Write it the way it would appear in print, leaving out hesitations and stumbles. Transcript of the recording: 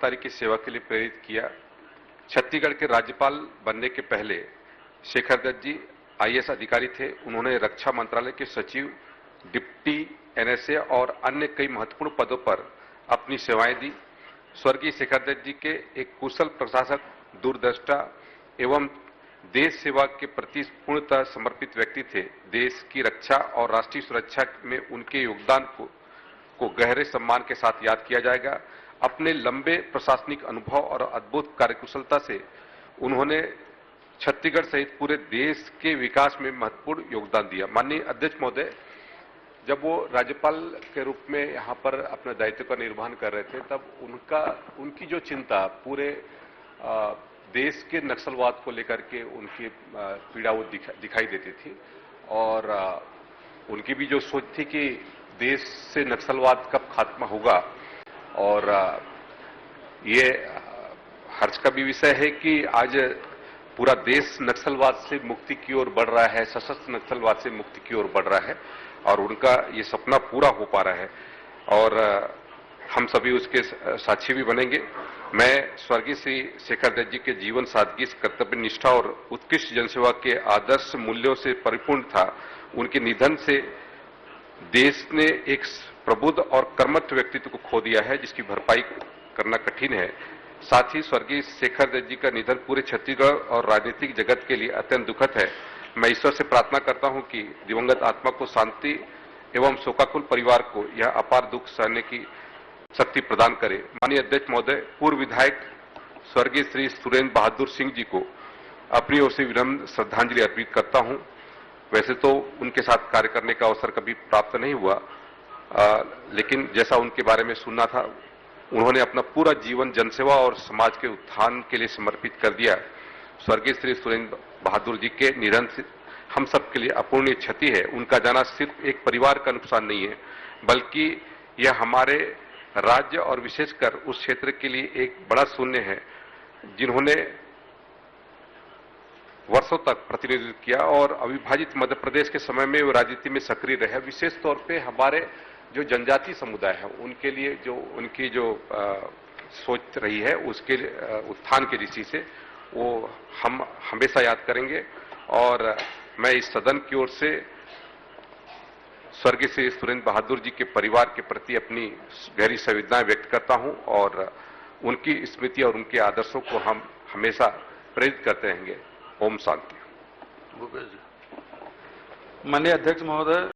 तारीख की सेवा के लिए प्रेरित किया। छत्तीसगढ़ के राज्यपाल बनने के पहले शेखर दत्त जी आईएएस अधिकारी थे। उन्होंने रक्षा मंत्रालय के सचिव, डिप्टी एनएसए और अन्य कई महत्वपूर्ण पदों पर अपनी सेवाएं दी। स्वर्गीय शेखर दत्त जी के एक कुशल प्रशासक, दूरदृष्टा एवं देश सेवा के प्रति पूर्णतः समर्पित व्यक्ति थे। देश की रक्षा और राष्ट्रीय सुरक्षा में उनके योगदान को गहरे सम्मान के साथ याद किया जाएगा। अपने लंबे प्रशासनिक अनुभव और अद्भुत कार्यकुशलता से उन्होंने छत्तीसगढ़ सहित पूरे देश के विकास में महत्वपूर्ण योगदान दिया। माननीय अध्यक्ष महोदय, जब वो राज्यपाल के रूप में यहाँ पर अपने दायित्व का निर्वहन कर रहे थे, तब उनकी जो चिंता पूरे देश के नक्सलवाद को लेकर के उनकी पीड़ा वो दिखाई देती थी और उनकी भी जो सोच थी कि देश से नक्सलवाद कब खात्मा होगा। और ये हर्ष का भी विषय है कि आज पूरा देश नक्सलवाद से मुक्ति की ओर बढ़ रहा है, सशस्त्र नक्सलवाद से मुक्ति की ओर बढ़ रहा है और उनका ये सपना पूरा हो पा रहा है और हम सभी उसके साक्षी भी बनेंगे। मैं स्वर्गीय श्री शेखर दत्त जी के जीवन सादगी, कर्तव्य निष्ठा और उत्कृष्ट जनसेवा के आदर्श मूल्यों से परिपूर्ण था। उनके निधन से देश ने एक प्रबुद्ध और कर्मठ व्यक्तित्व को खो दिया है, जिसकी भरपाई करना कठिन है। साथ ही स्वर्गीय शेखर दत्त जी का निधन पूरे छत्तीसगढ़ और राजनीतिक जगत के लिए अत्यंत दुखद है। मैं ईश्वर से प्रार्थना करता हूं कि दिवंगत आत्मा को शांति एवं शोकाकुल परिवार को यह अपार दुख सहने की शक्ति प्रदान करे। माननीय अध्यक्ष महोदय, पूर्व विधायक स्वर्गीय श्री सुरेंद्र बहादुर सिंह जी को अपनी ओर से विनम्र श्रद्धांजलि अर्पित करता हूं। वैसे तो उनके साथ कार्य करने का अवसर कभी प्राप्त नहीं हुआ, लेकिन जैसा उनके बारे में सुनना था, उन्होंने अपना पूरा जीवन जनसेवा और समाज के उत्थान के लिए समर्पित कर दिया। स्वर्गीय श्री सुरेंद्र बहादुर जी के निधन से हम सब के लिए अपूर्णीय क्षति है। उनका जाना सिर्फ एक परिवार का नुकसान नहीं है, बल्कि यह हमारे राज्य और विशेषकर उस क्षेत्र के लिए एक बड़ा शून्य है, जिन्होंने वर्षों तक प्रतिनिधित्व किया और अविभाजित मध्य प्रदेश के समय में वो राजनीति में सक्रिय रहे। विशेष तौर पे हमारे जो जनजातीय समुदाय है, उनके लिए जो उनकी जो सोच रही है, उसके उत्थान की ऋषि से वो हम हमेशा याद करेंगे। और मैं इस सदन की ओर से स्वर्गीय श्री सुरेंद्र बहादुर जी के परिवार के प्रति अपनी गहरी संवेदनाएं व्यक्त करता हूं और उनकी स्मृति और उनके आदर्शों को हम हमेशा प्रेरित करते रहेंगे। ओम शांति। माननीय अध्यक्ष महोदय।